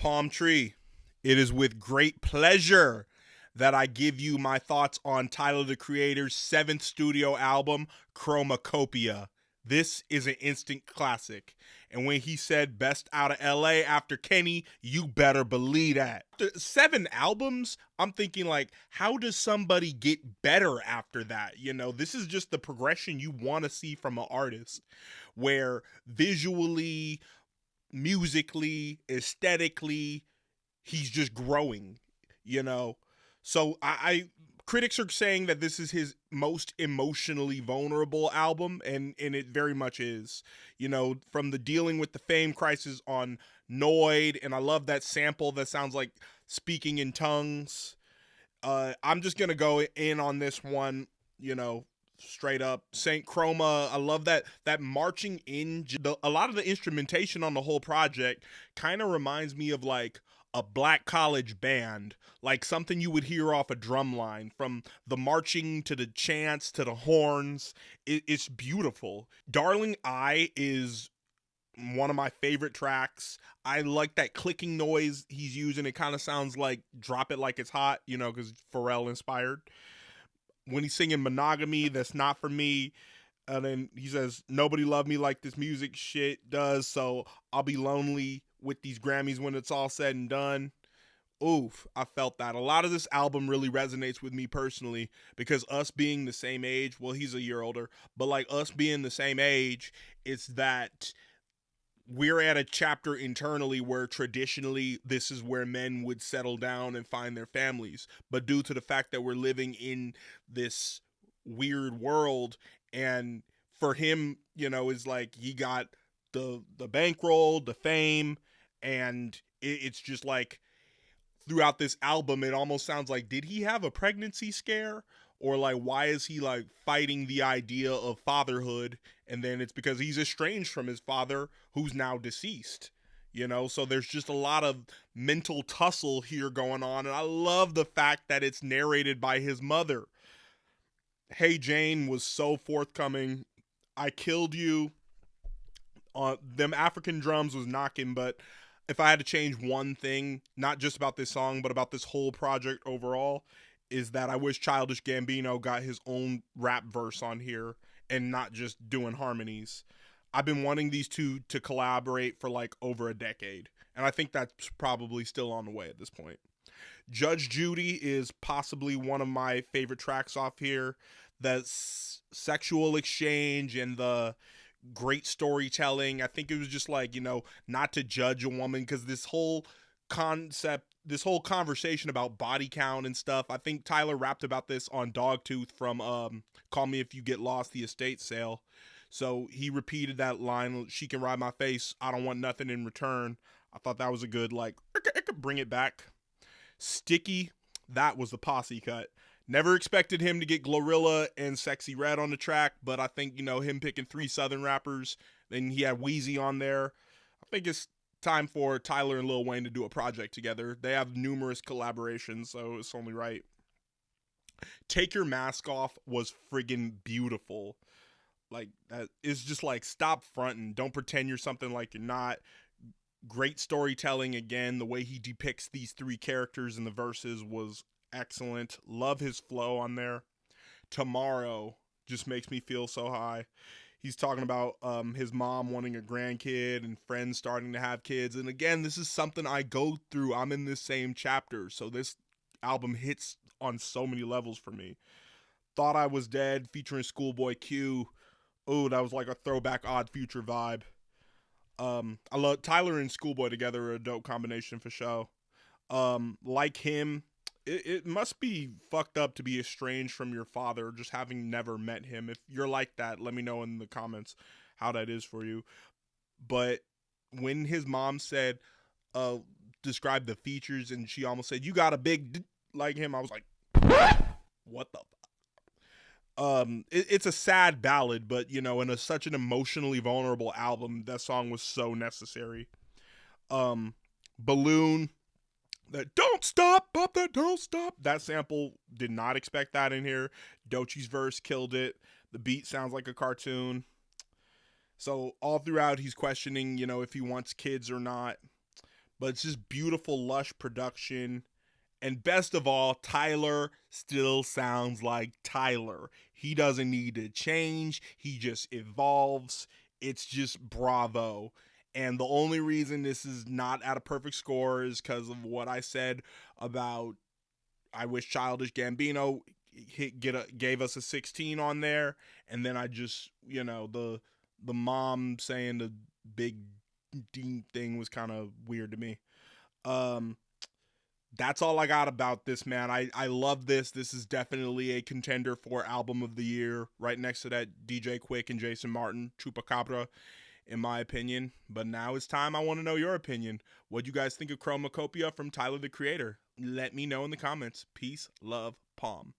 Palm Tree. It is with great pleasure that I give you my thoughts on Tyler the Creator's 7th studio album, CHROMAKOPIA. This is an instant classic. And when he said best out of LA after Kenny, you better believe that. After 7 albums, I'm thinking like, how does somebody get better after that? You know, this is just the progression you want to see from an artist where visually, musically, aesthetically, he's just growing, you know. So I critics are saying that this is his most emotionally vulnerable album, and it very much is. You know, from the dealing with the fame crisis on Noid, and I love that sample that sounds like speaking in tongues. I'm just gonna go in on this one, you know, straight up. Saint Chroma, I love that marching in. A lot of the instrumentation on the whole project kind of reminds me of like a black college band, like something you would hear off a drum line. From the marching to the chants to the horns, it's beautiful. Darling I is one of my favorite tracks. I like that clicking noise he's using. It kind of sounds like Drop It Like It's Hot, you know, because Pharrell inspired. When he's singing Monogamy, that's not for me. And then he says, nobody loved me like this music shit does, so I'll be lonely with these Grammys when it's all said and done. Oof, I felt that. A lot of this album really resonates with me personally because us being the same age, well, he's a year older, but like us being the same age, it's that we're at a chapter internally where traditionally this is where men would settle down and find their families. But due to the fact that we're living in this weird world, and for him, you know, is like he got the bankroll, the fame, and it's just like throughout this album, it almost sounds like, did he have a pregnancy scare? Or like, why is he like fighting the idea of fatherhood? And then it's because he's estranged from his father, who's now deceased. You know, so there's just a lot of mental tussle here going on. And I love the fact that it's narrated by his mother. Hey Jane was so forthcoming. I Killed You. Them African drums was knocking, but if I had to change one thing, not just about this song, but about this whole project overall, is that I wish Childish Gambino got his own rap verse on here and not just doing harmonies. I've been wanting these two to collaborate for like over a decade, and I think that's probably still on the way at this point. Judge Judy is possibly one of my favorite tracks off here. The sexual exchange and the great storytelling. I think it was just like, you know, not to judge a woman, because this whole conversation about body count and stuff, I think Tyler rapped about this on Dogtooth from Call Me If You Get Lost, the estate sale. So he repeated that line, she can ride my face, I don't want nothing in return. I thought that was a good, like, it could bring it back. Sticky, that was the posse cut. Never expected him to get Glorilla and Sexyy Red on the track, but I think, you know, him picking 3 Southern rappers, then he had Wheezy on there. I think it's time for Tyler and Lil Wayne to do a project together. They have numerous collaborations, so it's only right. Take Your Mask Off was friggin' beautiful. Like, that is just like, stop fronting. Don't pretend you're something like you're not. Great storytelling again. The way he depicts these 3 characters in the verses was excellent. Love his flow on there. Tomorrow just makes me feel so high. He's talking about his mom wanting a grandkid and friends starting to have kids. And again, this is something I go through. I'm in this same chapter. So this album hits on so many levels for me. Thought I Was Dead featuring ScHoolboy Q. Oh, that was like a throwback Odd Future vibe. I love Tyler and ScHoolboy together, a dope combination for show. Like Him, it must be fucked up to be estranged from your father, just having never met him. If you're like that, let me know in the comments how that is for you. But when his mom said, describe the features, and she almost said, you got a big like him, I was like, what the fuck? It's a sad ballad, but, you know, in such an emotionally vulnerable album, that song was so necessary. Balloon, that don't stop, pop that don't stop. That sample, did not expect that in here. Doechie's verse killed it. The beat sounds like a cartoon. So all throughout, he's questioning, you know, if he wants kids or not. but it's just beautiful, lush production. And best of all, Tyler still sounds like Tyler. He doesn't need to change, he just evolves. It's just bravo. And the only reason this is not at a perfect score is because of what I said about I wish Childish Gambino gave us a 16 on there, and then I just the mom saying the big Dean thing was kind of weird to me. Um, that's all I got about this, man. I love this. This is definitely a contender for album of the year, right next to that DJ Quick and Jason Martin Chupacabra, in my opinion. But now it's time. I want to know your opinion. What do you guys think of Chromacopia from Tyler the Creator? Let me know in the comments. Peace, love, palm.